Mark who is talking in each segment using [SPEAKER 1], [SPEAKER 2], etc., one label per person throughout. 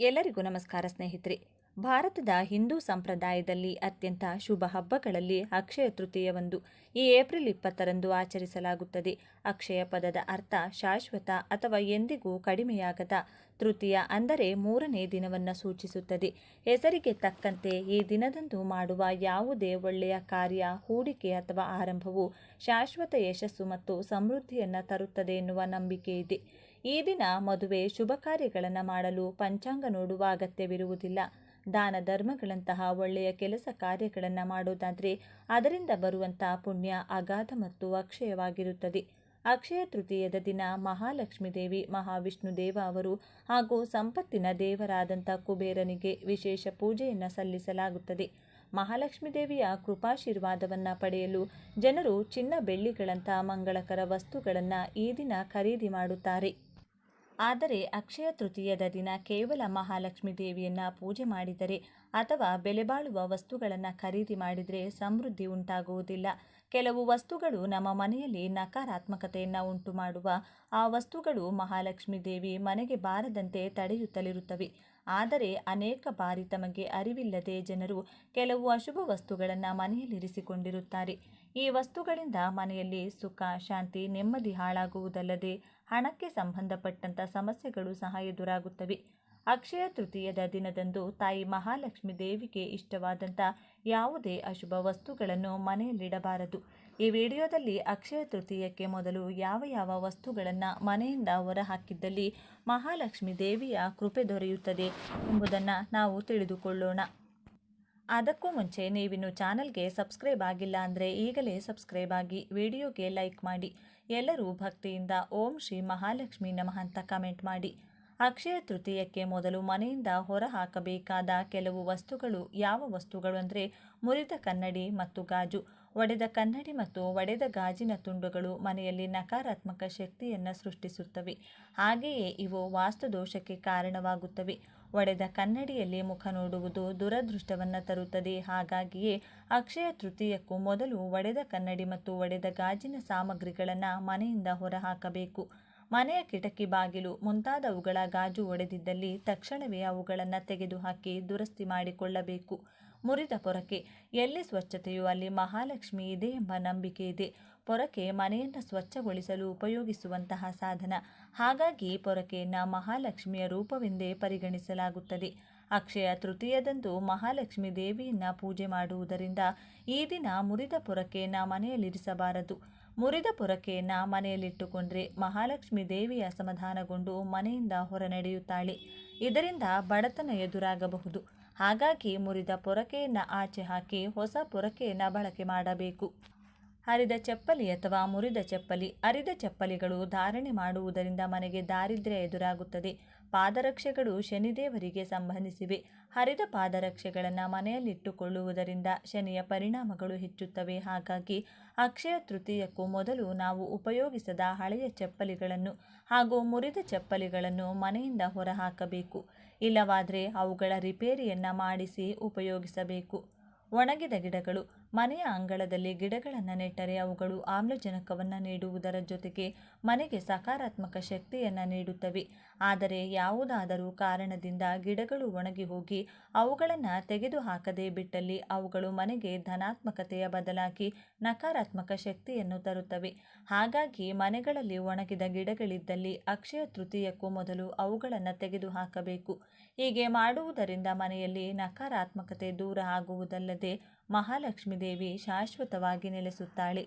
[SPEAKER 1] ಎಲ್ಲರಿಗೂ ನಮಸ್ಕಾರ ಸ್ನೇಹಿತರೆ. ಭಾರತದ ಹಿಂದೂ ಸಂಪ್ರದಾಯದಲ್ಲಿ ಅತ್ಯಂತ ಶುಭ ಹಬ್ಬಗಳಲ್ಲಿ ಅಕ್ಷಯ ತೃತೀಯ ಒಂದು. ಈ ಏಪ್ರಿಲ್ 20ರಂದು ಆಚರಿಸಲಾಗುತ್ತದೆ. ಅಕ್ಷಯ ಪದದ ಅರ್ಥ ಶಾಶ್ವತ ಅಥವಾ ಎಂದಿಗೂ ಕಡಿಮೆಯಾಗದ. ತೃತೀಯ ಅಂದರೆ ಮೂರನೇ ದಿನವನ್ನು ಸೂಚಿಸುತ್ತದೆ. ಹೆಸರಿಗೆ ತಕ್ಕಂತೆ ಈ ದಿನದಂದು ಮಾಡುವ ಯಾವುದೇ ಒಳ್ಳೆಯ ಕಾರ್ಯ, ಹೂಡಿಕೆ ಅಥವಾ ಆರಂಭವು ಶಾಶ್ವತ ಯಶಸ್ಸು ಮತ್ತು ಸಮೃದ್ಧಿಯನ್ನು ತರುತ್ತದೆ ಎನ್ನುವ ನಂಬಿಕೆ ಇದೆ. ಈ ದಿನ ಮದುವೆ, ಶುಭ ಕಾರ್ಯಗಳನ್ನು ಮಾಡಲು ಪಂಚಾಂಗ ನೋಡುವ ಅಗತ್ಯವಿರುವುದಿಲ್ಲ. ದಾನ ಧರ್ಮಗಳಂತಹ ಒಳ್ಳೆಯ ಕೆಲಸ ಕಾರ್ಯಗಳನ್ನು ಮಾಡೋದಾದರೆ ಅದರಿಂದ ಬರುವಂಥ ಪುಣ್ಯ ಅಗಾಧ ಮತ್ತು ಅಕ್ಷಯವಾಗಿರುತ್ತದೆ. ಅಕ್ಷಯ ತೃತೀಯದ ದಿನ ಮಹಾಲಕ್ಷ್ಮೀ ದೇವಿ, ಮಹಾವಿಷ್ಣು ದೇವ ಅವರು ಹಾಗೂ ಸಂಪತ್ತಿನ ದೇವರಾದಂಥ ಕುಬೇರನಿಗೆ ವಿಶೇಷ ಪೂಜೆಯನ್ನು ಸಲ್ಲಿಸಲಾಗುತ್ತದೆ. ಮಹಾಲಕ್ಷ್ಮೀ ದೇವಿಯ ಕೃಪಾಶೀರ್ವಾದವನ್ನು ಪಡೆಯಲು ಜನರು ಚಿನ್ನ, ಬೆಳ್ಳಿಗಳಂಥ ಮಂಗಳಕರ ವಸ್ತುಗಳನ್ನು ಈ ದಿನ ಖರೀದಿ ಮಾಡುತ್ತಾರೆ. ಆದರೆ ಅಕ್ಷಯ ತೃತೀಯದ ದಿನ ಕೇವಲ ಮಹಾಲಕ್ಷ್ಮೀ ದೇವಿಯನ್ನು ಪೂಜೆ ಮಾಡಿದರೆ ಅಥವಾ ಬೆಲೆಬಾಳುವ ವಸ್ತುಗಳನ್ನು ಖರೀದಿ ಮಾಡಿದರೆ ಸಮೃದ್ಧಿ ಉಂಟಾಗುವುದಿಲ್ಲ. ಕೆಲವು ವಸ್ತುಗಳು ನಮ್ಮ ಮನೆಯಲ್ಲಿ ನಕಾರಾತ್ಮಕತೆಯನ್ನು ಉಂಟು ಮಾಡುವ ಆ ವಸ್ತುಗಳು ಮಹಾಲಕ್ಷ್ಮೀ ದೇವಿ ಮನೆಗೆ ಬಾರದಂತೆ ತಡೆಯುತ್ತಲಿರುತ್ತವೆ. ಆದರೆ ಅನೇಕ ಬಾರಿ ತಮಗೆ ಅರಿವಿಲ್ಲದೆ ಜನರು ಕೆಲವು ಅಶುಭ ವಸ್ತುಗಳನ್ನು ಮನೆಯಲ್ಲಿರಿಸಿಕೊಂಡಿರುತ್ತಾರೆ. ಈ ವಸ್ತುಗಳಿಂದ ಮನೆಯಲ್ಲಿ ಸುಖ, ಶಾಂತಿ, ನೆಮ್ಮದಿ ಹಾಳಾಗುವುದಲ್ಲದೆ ಹಣಕ್ಕೆ ಸಂಬಂಧಪಟ್ಟಂಥ ಸಮಸ್ಯೆಗಳು ಸಹ ಎದುರಾಗುತ್ತವೆ. ಅಕ್ಷಯ ತೃತೀಯದ ದಿನದಂದು ತಾಯಿ ಮಹಾಲಕ್ಷ್ಮೀ ದೇವಿಗೆ ಇಷ್ಟವಾದಂಥ ಯಾವುದೇ ಅಶುಭ ವಸ್ತುಗಳನ್ನು ಮನೆಯಲ್ಲಿಡಬಾರದು. ಈ ವಿಡಿಯೋದಲ್ಲಿ ಅಕ್ಷಯ ತೃತೀಯಕ್ಕೆ ಮೊದಲು ಯಾವ ಯಾವ ವಸ್ತುಗಳನ್ನು ಮನೆಯಿಂದ ಹೊರಹಾಕಿದ್ದಲ್ಲಿ ಮಹಾಲಕ್ಷ್ಮೀ ದೇವಿಯ ಕೃಪೆ ದೊರೆಯುತ್ತದೆ ಎಂಬುದನ್ನು ನಾವು ತಿಳಿದುಕೊಳ್ಳೋಣ. ಅದಕ್ಕೂ ಮುಂಚೆ ನೀವಿನ್ನು ಚಾನಲ್ಗೆ ಸಬ್ಸ್ಕ್ರೈಬ್ ಆಗಿಲ್ಲ ಅಂದರೆ ಈಗಲೇ ಸಬ್ಸ್ಕ್ರೈಬ್ ಆಗಿ, ವಿಡಿಯೋಗೆ ಲೈಕ್ ಮಾಡಿ. ಎಲ್ಲರೂ ಭಕ್ತಿಯಿಂದ ಓಂ ಶ್ರೀ ಮಹಾಲಕ್ಷ್ಮೀ ನಮಃ ಅಂತ ಕಮೆಂಟ್ ಮಾಡಿ. ಅಕ್ಷಯ ತೃತೀಯಕ್ಕೆ ಮೊದಲು ಮನೆಯಿಂದ ಹೊರ ಹಾಕಬೇಕಾದ ಕೆಲವು ವಸ್ತುಗಳು ಯಾವ ವಸ್ತುಗಳು ಅಂದರೆ ಮುರಿದ ಕನ್ನಡಿ ಮತ್ತು ಗಾಜು. ಒಡೆದ ಕನ್ನಡಿ ಮತ್ತು ಒಡೆದ ಗಾಜಿನ ತುಂಡುಗಳು ಮನೆಯಲ್ಲಿ ನಕಾರಾತ್ಮಕ ಶಕ್ತಿಯನ್ನು ಸೃಷ್ಟಿಸುತ್ತವೆ. ಹಾಗೆಯೇ ಇವು ವಾಸ್ತುದೋಷಕ್ಕೆ ಕಾರಣವಾಗುತ್ತವೆ. ಒಡೆದ ಕನ್ನಡಿಯಲ್ಲಿ ಮುಖ ನೋಡುವುದು ದುರದೃಷ್ಟವನ್ನು ತರುತ್ತದೆ. ಹಾಗಾಗಿಯೇ ಅಕ್ಷಯ ತೃತೀಯಕ್ಕೂ ಮೊದಲು ಒಡೆದ ಕನ್ನಡಿ ಮತ್ತು ಒಡೆದ ಗಾಜಿನ ಸಾಮಗ್ರಿಗಳನ್ನು ಮನೆಯಿಂದ ಹೊರಹಾಕಬೇಕು. ಮನೆಯ ಕಿಟಕಿ, ಬಾಗಿಲು ಮುಂತಾದವುಗಳ ಗಾಜು ಒಡೆದಿದ್ದಲ್ಲಿ ತಕ್ಷಣವೇ ಅವುಗಳನ್ನು ತೆಗೆದುಹಾಕಿ ದುರಸ್ತಿ ಮಾಡಿಕೊಳ್ಳಬೇಕು. ಮುರಿದ ಪೊರಕೆ. ಎಲ್ಲಿ ಸ್ವಚ್ಛತೆಯೋ ಅಲ್ಲಿ ಮಹಾಲಕ್ಷ್ಮಿ ಇದೆ ಎಂಬ ನಂಬಿಕೆ ಇದೆ. ಪೊರಕೆ ಮನೆಯನ್ನು ಸ್ವಚ್ಛಗೊಳಿಸಲು ಉಪಯೋಗಿಸುವಂತಹ ಸಾಧನ. ಹಾಗಾಗಿ ಪೊರಕೆಯನ್ನು ಮಹಾಲಕ್ಷ್ಮಿಯ ರೂಪವೆಂದೇ ಪರಿಗಣಿಸಲಾಗುತ್ತದೆ. ಅಕ್ಷಯ ತೃತೀಯದಂದು ಮಹಾಲಕ್ಷ್ಮಿ ದೇವಿಯನ್ನು ಪೂಜೆ ಮಾಡುವುದರಿಂದ ಈ ದಿನ ಮುರಿದ ಪೊರಕೆಯನ್ನು ಮನೆಯಲ್ಲಿರಿಸಬಾರದು. ಮುರಿದ ಪೊರಕೆಯನ್ನು ಮನೆಯಲ್ಲಿಟ್ಟುಕೊಂಡ್ರೆ ಮಹಾಲಕ್ಷ್ಮಿ ದೇವಿಯ ಅಸಮಾಧಾನಗೊಂಡು ಮನೆಯಿಂದ ಹೊರ ನಡೆಯುತ್ತಾಳೆ. ಇದರಿಂದ ಬಡತನ ಎದುರಾಗಬಹುದು. ಹಾಗಾಗಿ ಮುರಿದ ಪೊರಕೆಯನ್ನು ಆಚೆ ಹಾಕಿ ಹೊಸ ಪೊರಕೆಯನ್ನು ಬಳಕೆ ಮಾಡಬೇಕು. ಹರಿದ ಚಪ್ಪಲಿ ಅಥವಾ ಮುರಿದ ಚಪ್ಪಲಿ. ಹರಿದ ಚಪ್ಪಲಿಗಳು ಧಾರಣೆ ಮಾಡುವುದರಿಂದ ಮನೆಗೆ ದಾರಿದ್ರ್ಯ ಎದುರಾಗುತ್ತದೆ. ಪಾದರಕ್ಷೆಗಳು ಶನಿದೇವರಿಗೆ ಸಂಬಂಧಿಸಿವೆ. ಹರಿದ ಪಾದರಕ್ಷೆಗಳನ್ನು ಮನೆಯಲ್ಲಿಟ್ಟುಕೊಳ್ಳುವುದರಿಂದ ಶನಿಯ ಪರಿಣಾಮಗಳು ಹೆಚ್ಚುತ್ತವೆ. ಹಾಗಾಗಿ ಅಕ್ಷಯ ತೃತೀಯಕ್ಕೂ ಮೊದಲು ನಾವು ಉಪಯೋಗಿಸದ ಹಳೆಯ ಚಪ್ಪಲಿಗಳನ್ನು ಹಾಗೂ ಮುರಿದ ಚಪ್ಪಲಿಗಳನ್ನು ಮನೆಯಿಂದ ಹೊರಹಾಕಬೇಕು. ಇಲ್ಲವಾದರೆ ಅವುಗಳ ರಿಪೇರಿಯನ್ನು ಮಾಡಿಸಿ ಉಪಯೋಗಿಸಬೇಕು. ಒಣಗಿದ ಗಿಡಗಳು. ಮನೆಯ ಅಂಗಳದಲ್ಲಿ ಗಿಡಗಳನ್ನು ನೆಟ್ಟರೆ ಅವುಗಳು ಆಮ್ಲಜನಕವನ್ನು ನೀಡುವುದರ ಜೊತೆಗೆ ಮನೆಗೆ ಸಕಾರಾತ್ಮಕ ಶಕ್ತಿಯನ್ನು ನೀಡುತ್ತವೆ. ಆದರೆ ಯಾವುದಾದರೂ ಕಾರಣದಿಂದ ಗಿಡಗಳು ಒಣಗಿ ಹೋಗಿ ಅವುಗಳನ್ನು ತೆಗೆದುಹಾಕದೆ ಬಿಟ್ಟಲ್ಲಿ ಅವುಗಳು ಮನೆಗೆ ಧನಾತ್ಮಕತೆಯ ಬದಲಾಗಿ ನಕಾರಾತ್ಮಕ ಶಕ್ತಿಯನ್ನು ತರುತ್ತವೆ. ಹಾಗಾಗಿ ಮನೆಗಳಲ್ಲಿ ಒಣಗಿದ ಗಿಡಗಳಿದ್ದಲ್ಲಿ ಅಕ್ಷಯ ತೃತೀಯಕ್ಕೂ ಮೊದಲು ಅವುಗಳನ್ನು ತೆಗೆದುಹಾಕಬೇಕು. ಹೀಗೆ ಮಾಡುವುದರಿಂದ ಮನೆಯಲ್ಲಿ ನಕಾರಾತ್ಮಕತೆ ದೂರ ಆಗುವುದಲ್ಲದೆ ಮಹಾಲಕ್ಷ್ಮೀ ದೇವಿ ಶಾಶ್ವತವಾಗಿ ನೆಲೆಸುತ್ತಾಳೆ.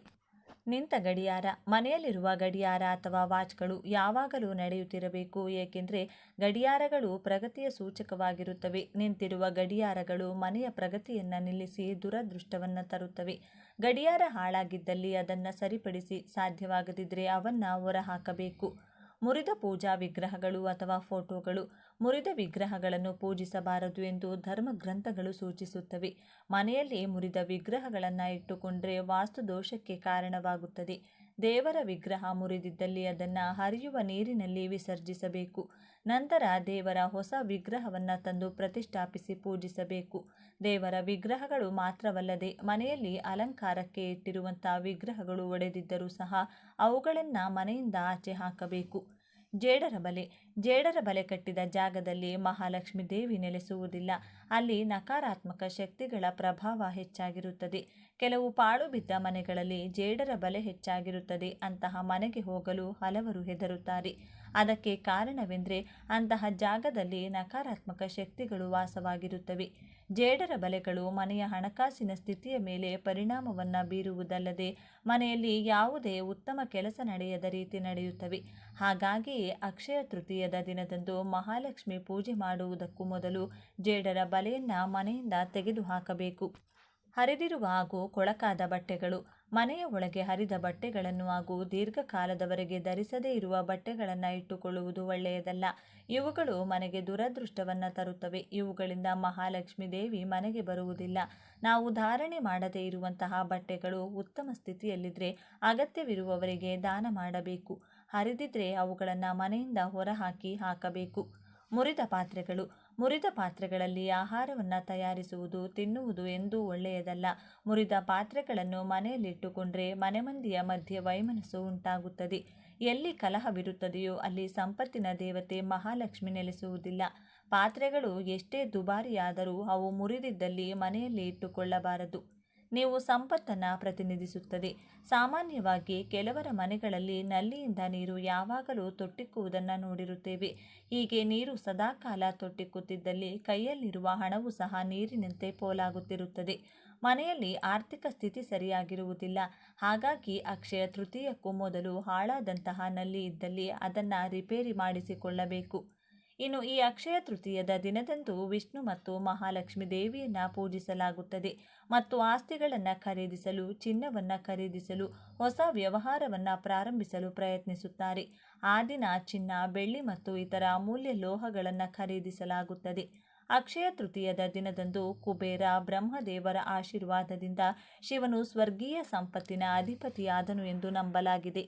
[SPEAKER 1] ನಿಂತ ಗಡಿಯಾರ. ಮನೆಯಲ್ಲಿರುವ ಗಡಿಯಾರ ಅಥವಾ ವಾಚ್ಗಳು ಯಾವಾಗಲೂ ನಡೆಯುತ್ತಿರಬೇಕು. ಏಕೆಂದರೆ ಗಡಿಯಾರಗಳು ಪ್ರಗತಿಯ ಸೂಚಕವಾಗಿರುತ್ತವೆ. ನಿಂತಿರುವ ಗಡಿಯಾರಗಳು ಮನೆಯ ಪ್ರಗತಿಯನ್ನು ನಿಲ್ಲಿಸಿ ದುರದೃಷ್ಟವನ್ನು ತರುತ್ತವೆ. ಗಡಿಯಾರ ಹಾಳಾಗಿದ್ದಲ್ಲಿ ಅದನ್ನು ಸರಿಪಡಿಸಿ, ಸಾಧ್ಯವಾಗದಿದ್ದರೆ ಅವನ್ನು ಹೊರಹಾಕಬೇಕು. ಮುರಿದ ಪೂಜಾ ವಿಗ್ರಹಗಳು ಅಥವಾ ಫೋಟೋಗಳು. ಮುರಿದ ವಿಗ್ರಹಗಳನ್ನು ಪೂಜಿಸಬಾರದು ಎಂದು ಧರ್ಮಗ್ರಂಥಗಳು ಸೂಚಿಸುತ್ತವೆ. ಮನೆಯಲ್ಲಿ ಮುರಿದ ವಿಗ್ರಹಗಳನ್ನು ಇಟ್ಟುಕೊಂಡರೆ ವಾಸ್ತುದೋಷಕ್ಕೆ ಕಾರಣವಾಗುತ್ತದೆ. ದೇವರ ವಿಗ್ರಹ ಮುರಿದಿದ್ದಲ್ಲಿ ಅದನ್ನು ಹರಿಯುವ ನೀರಿನಲ್ಲಿ ವಿಸರ್ಜಿಸಬೇಕು. ನಂತರ ದೇವರ ಹೊಸ ವಿಗ್ರಹವನ್ನು ತಂದು ಪ್ರತಿಷ್ಠಾಪಿಸಿ ಪೂಜಿಸಬೇಕು. ದೇವರ ವಿಗ್ರಹಗಳು ಮಾತ್ರವಲ್ಲದೆ ಮನೆಯಲ್ಲಿ ಅಲಂಕಾರಕ್ಕೆ ಇಟ್ಟಿರುವಂಥ ವಿಗ್ರಹಗಳು ಒಡೆದಿದ್ದರೂ ಸಹ ಅವುಗಳನ್ನು ಮನೆಯಿಂದ ಆಚೆ ಹಾಕಬೇಕು. ಜೇಡರ ಬಲೆ. ಜೇಡರ ಬಲೆ ಕಟ್ಟಿದ ಜಾಗದಲ್ಲಿ ಮಹಾಲಕ್ಷ್ಮಿ ದೇವಿ ನೆಲೆಸುವುದಿಲ್ಲ. ಅಲ್ಲಿ ನಕಾರಾತ್ಮಕ ಶಕ್ತಿಗಳ ಪ್ರಭಾವ ಹೆಚ್ಚಾಗಿರುತ್ತದೆ. ಕೆಲವು ಪಾಳು ಬಿದ್ದ ಮನೆಗಳಲ್ಲಿ ಜೇಡರ ಬಲೆ ಹೆಚ್ಚಾಗಿರುತ್ತದೆ. ಅಂತಹ ಮನೆಗೆ ಹೋಗಲು ಹಲವರು ಹೆದರುತ್ತಾರೆ. ಅದಕ್ಕೆ ಕಾರಣವೆಂದರೆ ಅಂತಹ ಜಾಗದಲ್ಲಿ ನಕಾರಾತ್ಮಕ ಶಕ್ತಿಗಳು ವಾಸವಾಗಿರುತ್ತವೆ. ಜೇಡರ ಬಲೆಗಳು ಮನೆಯ ಹಣಕಾಸಿನ ಸ್ಥಿತಿಯ ಮೇಲೆ ಪರಿಣಾಮವನ್ನು ಬೀರುವುದಲ್ಲದೆ ಮನೆಯಲ್ಲಿ ಯಾವುದೇ ಉತ್ತಮ ಕೆಲಸ ನಡೆಯದ ರೀತಿ ನಡೆಯುತ್ತವೆ. ಹಾಗಾಗಿಯೇ ಅಕ್ಷಯ ತೃತೀಯದ ದಿನದಂದು ಮಹಾಲಕ್ಷ್ಮಿ ಪೂಜೆ ಮಾಡುವುದಕ್ಕೂ ಮೊದಲು ಜೇಡರ ಬಲೆಯನ್ನು ಮನೆಯಿಂದ ತೆಗೆದುಹಾಕಬೇಕು. ಹರಿದಿರುವ ಹಾಗೂ ಕೊಳಕಾದ ಬಟ್ಟೆಗಳು. ಮನೆಯ ಒಳಗೆ ಹರಿದ ಬಟ್ಟೆಗಳನ್ನು ಹಾಗೂ ದೀರ್ಘಕಾಲದವರೆಗೆ ಧರಿಸದೇ ಇರುವ ಬಟ್ಟೆಗಳನ್ನು ಇಟ್ಟುಕೊಳ್ಳುವುದು ಒಳ್ಳೆಯದಲ್ಲ. ಇವುಗಳು ಮನೆಗೆ ದುರದೃಷ್ಟವನ್ನು ತರುತ್ತವೆ. ಇವುಗಳಿಂದ ಮಹಾಲಕ್ಷ್ಮಿ ದೇವಿ ಮನೆಗೆ ಬರುವುದಿಲ್ಲ. ನಾವು ಧಾರಣೆ ಮಾಡದೇ ಇರುವಂತಹ ಬಟ್ಟೆಗಳು ಉತ್ತಮ ಸ್ಥಿತಿಯಲ್ಲಿದ್ದರೆ ಅಗತ್ಯವಿರುವವರಿಗೆ ದಾನ ಮಾಡಬೇಕು. ಹರಿದಿದ್ರೆ ಅವುಗಳನ್ನು ಮನೆಯಿಂದ ಹಾಕಬೇಕು. ಮುರಿದ ಪಾತ್ರೆಗಳು. ಮುರಿದ ಪಾತ್ರೆಗಳಲ್ಲಿ ಆಹಾರವನ್ನು ತಯಾರಿಸುವುದು, ತಿನ್ನುವುದು ಎಂದೂ ಒಳ್ಳೆಯದಲ್ಲ. ಮುರಿದ ಪಾತ್ರೆಗಳನ್ನು ಮನೆಯಲ್ಲಿಟ್ಟುಕೊಂಡ್ರೆ ಮನೆ ಮಂದಿಯ ಮಧ್ಯೆ ವೈಮನಸ್ಸು ಉಂಟಾಗುತ್ತದೆ. ಎಲ್ಲಿ ಕಲಹವಿರುತ್ತದೆಯೋ ಅಲ್ಲಿ ಸಂಪತ್ತಿನ ದೇವತೆ ಮಹಾಲಕ್ಷ್ಮಿ ನೆಲೆಸುವುದಿಲ್ಲ. ಪಾತ್ರೆಗಳು ಎಷ್ಟೇ ದುಬಾರಿಯಾದರೂ ಅವು ಮುರಿದಿದ್ದಲ್ಲಿ ಮನೆಯಲ್ಲಿ ಇಟ್ಟುಕೊಳ್ಳಬಾರದು. ನೀವು ಸಂಪತ್ತನ್ನು ಪ್ರತಿನಿಧಿಸುತ್ತದೆ. ಸಾಮಾನ್ಯವಾಗಿ ಕೆಲವರ ಮನೆಗಳಲ್ಲಿ ನಲ್ಲಿಯಿಂದ ನೀರು ಯಾವಾಗಲೂ ತೊಟ್ಟಿಕ್ಕುವುದನ್ನು ನೋಡಿರುತ್ತೇವೆ. ಹೀಗೆ ನೀರು ಸದಾಕಾಲ ತೊಟ್ಟಿಕ್ಕುತ್ತಿದ್ದಲ್ಲಿ ಕೈಯಲ್ಲಿರುವ ಹಣವೂ ಸಹ ನೀರಿನಂತೆ ಪೋಲಾಗುತ್ತಿರುತ್ತದೆ. ಮನೆಯಲ್ಲಿ ಆರ್ಥಿಕ ಸ್ಥಿತಿ ಸರಿಯಾಗಿರುವುದಿಲ್ಲ. ಹಾಗಾಗಿ ಅಕ್ಷಯ ತೃತೀಯಕ್ಕೂ ಮೊದಲು ಹಾಳಾದಂತಹ ನಲ್ಲಿ ಇದ್ದಲ್ಲಿ ಅದನ್ನು ರಿಪೇರಿ ಮಾಡಿಸಿಕೊಳ್ಳಬೇಕು. ಇನ್ನು ಈ ಅಕ್ಷಯ ತೃತೀಯದ ದಿನದಂದು ವಿಷ್ಣು ಮತ್ತು ಮಹಾಲಕ್ಷ್ಮಿ ದೇವಿಯನ್ನು ಪೂಜಿಸಲಾಗುತ್ತದೆ ಮತ್ತು ಆಸ್ತಿಗಳನ್ನು ಖರೀದಿಸಲು, ಚಿನ್ನವನ್ನು ಖರೀದಿಸಲು, ಹೊಸ ವ್ಯವಹಾರವನ್ನು ಪ್ರಾರಂಭಿಸಲು ಪ್ರಯತ್ನಿಸುತ್ತಾರೆ. ಆ ದಿನ ಚಿನ್ನ, ಬೆಳ್ಳಿ ಮತ್ತು ಇತರ ಅಮೂಲ್ಯ ಲೋಹಗಳನ್ನು ಖರೀದಿಸಲಾಗುತ್ತದೆ. ಅಕ್ಷಯ ತೃತೀಯದ ದಿನದಂದು ಕುಬೇರ ಬ್ರಹ್ಮದೇವರ ಆಶೀರ್ವಾದದಿಂದ ಶಿವನು ಸ್ವರ್ಗೀಯ ಸಂಪತ್ತಿನ ಅಧಿಪತಿಯಾದನು ಎಂದು ನಂಬಲಾಗಿದೆ.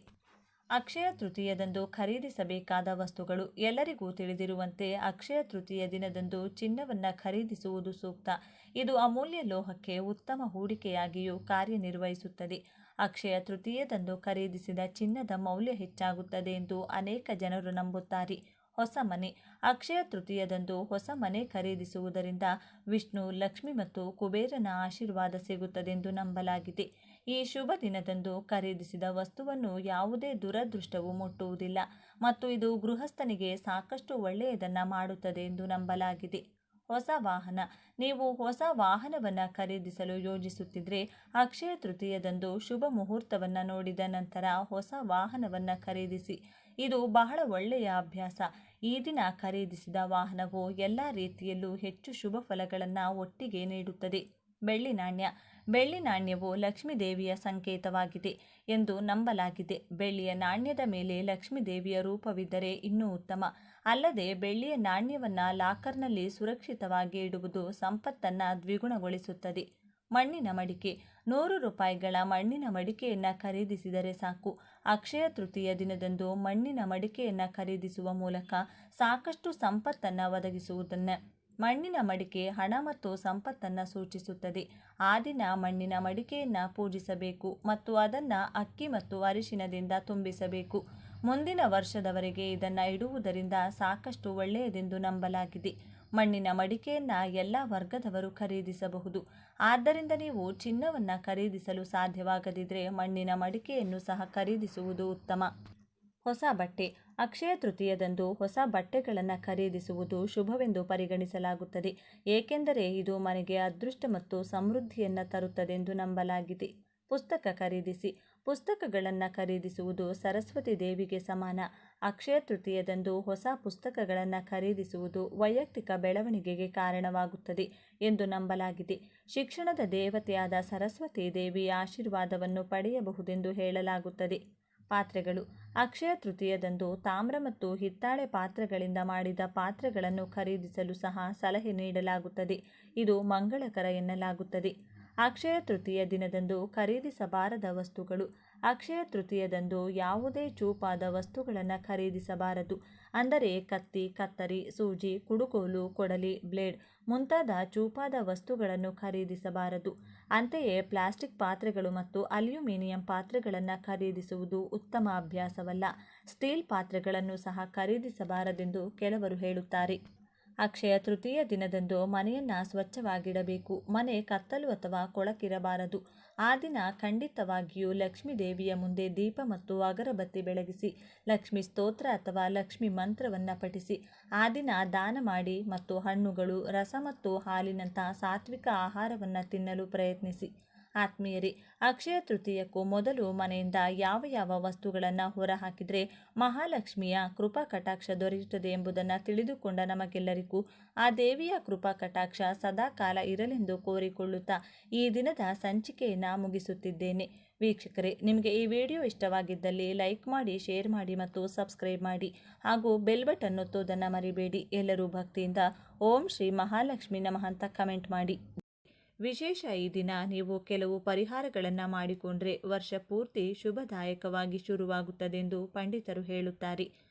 [SPEAKER 1] ಅಕ್ಷಯ ತೃತೀಯದಂದು ಖರೀದಿಸಬೇಕಾದ ವಸ್ತುಗಳು. ಎಲ್ಲರಿಗೂ ತಿಳಿದಿರುವಂತೆ ಅಕ್ಷಯ ತೃತೀಯ ದಿನದಂದು ಚಿನ್ನವನ್ನು ಖರೀದಿಸುವುದು ಸೂಕ್ತ. ಇದು ಅಮೂಲ್ಯ ಲೋಹಕ್ಕೆ ಉತ್ತಮ ಹೂಡಿಕೆಯಾಗಿಯೂ ಕಾರ್ಯನಿರ್ವಹಿಸುತ್ತದೆ. ಅಕ್ಷಯ ತೃತೀಯದಂದು ಖರೀದಿಸಿದ ಚಿನ್ನದ ಮೌಲ್ಯ ಹೆಚ್ಚಾಗುತ್ತದೆ ಎಂದು ಅನೇಕ ಜನರು ನಂಬುತ್ತಾರೆ. ಹೊಸ ಮನೆ. ಅಕ್ಷಯ ತೃತೀಯದಂದು ಹೊಸ ಮನೆ ಖರೀದಿಸುವುದರಿಂದ ವಿಷ್ಣು, ಲಕ್ಷ್ಮಿ ಮತ್ತು ಕುಬೇರನ ಆಶೀರ್ವಾದ ಸಿಗುತ್ತದೆಂದು ನಂಬಲಾಗಿದೆ. ಈ ಶುಭ ದಿನದಂದು ಖರೀದಿಸಿದ ವಸ್ತುವನ್ನು ಯಾವುದೇ ದುರದೃಷ್ಟವು ಮುಟ್ಟುವುದಿಲ್ಲ ಮತ್ತು ಇದು ಗೃಹಸ್ಥನಿಗೆ ಸಾಕಷ್ಟು ಒಳ್ಳೆಯದನ್ನು ಮಾಡುತ್ತದೆ ಎಂದು ನಂಬಲಾಗಿದೆ. ಹೊಸ ವಾಹನ. ನೀವು ಹೊಸ ವಾಹನವನ್ನು ಖರೀದಿಸಲು ಯೋಜಿಸುತ್ತಿದ್ದರೆ ಅಕ್ಷಯ ತೃತೀಯದಂದು ಶುಭ ಮುಹೂರ್ತವನ್ನು ನೋಡಿದ ನಂತರ ಹೊಸ ವಾಹನವನ್ನು ಖರೀದಿಸಿ. ಇದು ಬಹಳ ಒಳ್ಳೆಯ ಅಭ್ಯಾಸ. ಈ ದಿನ ಖರೀದಿಸಿದ ವಾಹನವು ಎಲ್ಲ ರೀತಿಯಲ್ಲೂ ಹೆಚ್ಚು ಶುಭ ಫಲಗಳನ್ನು ಒಟ್ಟಿಗೆ ನೀಡುತ್ತದೆ. ಬೆಳ್ಳಿ ನಾಣ್ಯ. ಬೆಳ್ಳಿ ನಾಣ್ಯವು ಲಕ್ಷ್ಮೀ ದೇವಿಯ ಸಂಕೇತವಾಗಿದೆ ಎಂದು ನಂಬಲಾಗಿದೆ. ಬೆಳ್ಳಿಯ ನಾಣ್ಯದ ಮೇಲೆ ಲಕ್ಷ್ಮೀ ದೇವಿಯ ರೂಪವಿದ್ದರೆ ಇನ್ನೂ ಉತ್ತಮ. ಅಲ್ಲದೆ ಬೆಳ್ಳಿಯ ನಾಣ್ಯವನ್ನು ಲಾಕರ್ನಲ್ಲಿ ಸುರಕ್ಷಿತವಾಗಿ ಇಡುವುದು ಸಂಪತ್ತನ್ನು ದ್ವಿಗುಣಗೊಳಿಸುತ್ತದೆ. ಮಣ್ಣಿನ ಮಡಿಕೆ. 100 ರೂಪಾಯಿಗಳ ಮಣ್ಣಿನ ಮಡಿಕೆಯನ್ನು ಖರೀದಿಸಿದರೆ ಸಾಕು. ಅಕ್ಷಯ ತೃತೀಯ ದಿನದಂದು ಮಣ್ಣಿನ ಮಡಿಕೆಯನ್ನು ಖರೀದಿಸುವ ಮೂಲಕ ಸಾಕಷ್ಟು ಸಂಪತ್ತನ್ನು ಒದಗಿಸುವುದನ್ನು. ಮಣ್ಣಿನ ಮಡಿಕೆ ಹಣ ಮತ್ತು ಸಂಪತ್ತನ್ನು ಸೂಚಿಸುತ್ತದೆ. ಆ ದಿನ ಮಣ್ಣಿನ ಮಡಿಕೆಯನ್ನು ಪೂಜಿಸಬೇಕು ಮತ್ತು ಅದನ್ನು ಅಕ್ಕಿ ಮತ್ತು ಅರಿಶಿನದಿಂದ ತುಂಬಿಸಬೇಕು. ಮುಂದಿನ ವರ್ಷದವರೆಗೆ ಇದನ್ನು ಇಡುವುದರಿಂದ ಸಾಕಷ್ಟು ಒಳ್ಳೆಯದೆಂದು ನಂಬಲಾಗಿದೆ. ಮಣ್ಣಿನ ಮಡಿಕೆಯನ್ನು ಎಲ್ಲ ವರ್ಗದವರು ಖರೀದಿಸಬಹುದು. ಆದ್ದರಿಂದ ನೀವು ಚಿನ್ನವನ್ನು ಖರೀದಿಸಲು ಸಾಧ್ಯವಾಗದಿದ್ದರೆ ಮಣ್ಣಿನ ಮಡಿಕೆಯನ್ನು ಸಹ ಖರೀದಿಸುವುದು ಉತ್ತಮ. ಹೊಸ ಬಟ್ಟೆ. ಅಕ್ಷಯ ತೃತೀಯದಂದು ಹೊಸ ಬಟ್ಟೆಗಳನ್ನು ಖರೀದಿಸುವುದು ಶುಭವೆಂದು ಪರಿಗಣಿಸಲಾಗುತ್ತದೆ. ಏಕೆಂದರೆ ಇದು ಮನೆಗೆ ಅದೃಷ್ಟ ಮತ್ತು ಸಮೃದ್ಧಿಯನ್ನು ತರುತ್ತದೆಂದು ನಂಬಲಾಗಿದೆ. ಪುಸ್ತಕ ಖರೀದಿಸಿ. ಪುಸ್ತಕಗಳನ್ನು ಖರೀದಿಸುವುದು ಸರಸ್ವತಿ ದೇವಿಗೆ ಸಮಾನ. ಅಕ್ಷಯ ತೃತೀಯದಂದು ಹೊಸ ಪುಸ್ತಕಗಳನ್ನು ಖರೀದಿಸುವುದು ವೈಯಕ್ತಿಕ ಬೆಳವಣಿಗೆಗೆ ಕಾರಣವಾಗುತ್ತದೆ ಎಂದು ನಂಬಲಾಗಿದೆ. ಶಿಕ್ಷಣದ ದೇವತೆಯಾದ ಸರಸ್ವತಿ ದೇವಿಯ ಆಶೀರ್ವಾದವನ್ನು ಪಡೆಯಬಹುದೆಂದು ಹೇಳಲಾಗುತ್ತದೆ. ಪಾತ್ರೆಗಳು. ಅಕ್ಷಯ ತೃತೀಯದಂದು ತಾಮ್ರ ಮತ್ತು ಹಿತ್ತಾಳೆ ಪಾತ್ರೆಗಳಿಂದ ಮಾಡಿದ ಪಾತ್ರೆಗಳನ್ನು ಖರೀದಿಸಲು ಸಹ ಸಲಹೆ ನೀಡಲಾಗುತ್ತದೆ. ಇದು ಮಂಗಳಕರ ಎನ್ನಲಾಗುತ್ತದೆ. ಅಕ್ಷಯ ತೃತೀಯ ದಿನದಂದು ಖರೀದಿಸಬಾರದ ವಸ್ತುಗಳು. ಅಕ್ಷಯ ತೃತೀಯದಂದು ಯಾವುದೇ ಚೂಪಾದ ವಸ್ತುಗಳನ್ನು ಖರೀದಿಸಬಾರದು. ಅಂದರೆ ಕತ್ತಿ, ಕತ್ತರಿ, ಸೂಜಿ, ಕುಡುಗೋಲು, ಕೊಡಲಿ, ಬ್ಲೇಡ್ ಮುಂತಾದ ಚೂಪಾದ ವಸ್ತುಗಳನ್ನು ಖರೀದಿಸಬಾರದು. ಅಂತೆಯೇ ಪ್ಲಾಸ್ಟಿಕ್ ಪಾತ್ರೆಗಳು ಮತ್ತು ಅಲ್ಯೂಮಿನಿಯಂ ಪಾತ್ರೆಗಳನ್ನು ಖರೀದಿಸುವುದು ಉತ್ತಮ ಅಭ್ಯಾಸವಲ್ಲ. ಸ್ಟೀಲ್ ಪಾತ್ರೆಗಳನ್ನು ಸಹ ಖರೀದಿಸಬಾರದೆಂದು ಕೆಲವರು ಹೇಳುತ್ತಾರೆ. ಅಕ್ಷಯ ತೃತೀಯ ದಿನದಂದು ಮನೆಯನ್ನು ಸ್ವಚ್ಛವಾಗಿಡಬೇಕು. ಮನೆ ಕತ್ತಲು ಅಥವಾ ಕೊಳಕಿರಬಾರದು. ಆ ದಿನ ಖಂಡಿತವಾಗಿಯೂ ಲಕ್ಷ್ಮೀ ದೇವಿಯ ಮುಂದೆ ದೀಪ ಮತ್ತು ಅಗರಬತ್ತಿ ಬೆಳಗಿಸಿ ಲಕ್ಷ್ಮೀ ಸ್ತೋತ್ರ ಅಥವಾ ಲಕ್ಷ್ಮೀ ಮಂತ್ರವನ್ನು ಪಠಿಸಿ ಆ ದಿನ ದಾನ ಮಾಡಿ ಮತ್ತು ಹಣ್ಣುಗಳು, ರಸ ಮತ್ತು ಹಾಲಿನಂಥ ಸಾತ್ವಿಕ ಆಹಾರವನ್ನು ತಿನ್ನಲು ಪ್ರಯತ್ನಿಸಿ. ಆತ್ಮೀಯರೇ, ಅಕ್ಷಯ ತೃತೀಯಕ್ಕೂ ಮೊದಲು ಮನೆಯಿಂದ ಯಾವ ಯಾವ ವಸ್ತುಗಳನ್ನು ಹೊರಹಾಕಿದರೆ ಮಹಾಲಕ್ಷ್ಮಿಯ ಕೃಪಾ ಕಟಾಕ್ಷ ದೊರೆಯುತ್ತದೆ ಎಂಬುದನ್ನು ತಿಳಿದುಕೊಂಡ ನಮಗೆಲ್ಲರಿಗೂ ಆ ದೇವಿಯ ಕೃಪಾ ಕಟಾಕ್ಷ ಸದಾಕಾಲ ಇರಲೆಂದು ಕೋರಿಕೊಳ್ಳುತ್ತಾ ಈ ದಿನದ ಸಂಚಿಕೆಯನ್ನು ಮುಗಿಸುತ್ತಿದ್ದೇನೆ. ವೀಕ್ಷಕರೇ, ನಿಮಗೆ ಈ ವಿಡಿಯೋ ಇಷ್ಟವಾಗಿದ್ದಲ್ಲಿ ಲೈಕ್ ಮಾಡಿ, ಶೇರ್ ಮಾಡಿ ಮತ್ತು ಸಬ್ಸ್ಕ್ರೈಬ್ ಮಾಡಿ ಹಾಗೂ ಬೆಲ್ ಬಟನ್ ಒತ್ತೋದನ್ನು ಮರಿಬೇಡಿ. ಎಲ್ಲರೂ ಭಕ್ತಿಯಿಂದ ಓಂ ಶ್ರೀ ಮಹಾಲಕ್ಷ್ಮಿ ನಮಃ ಅಂತ ಕಮೆಂಟ್ ಮಾಡಿ. ವಿಶೇಷ ಈ ದಿನ ನೀವು ಕೆಲವು ಪರಿಹಾರಗಳನ್ನು ಮಾಡಿಕೊಂಡ್ರೆ ವರ್ಷ ಪೂರ್ತಿ ಶುಭದಾಯಕವಾಗಿ ಶುರುವಾಗುತ್ತದೆಂದು ಪಂಡಿತರು ಹೇಳುತ್ತಾರೆ.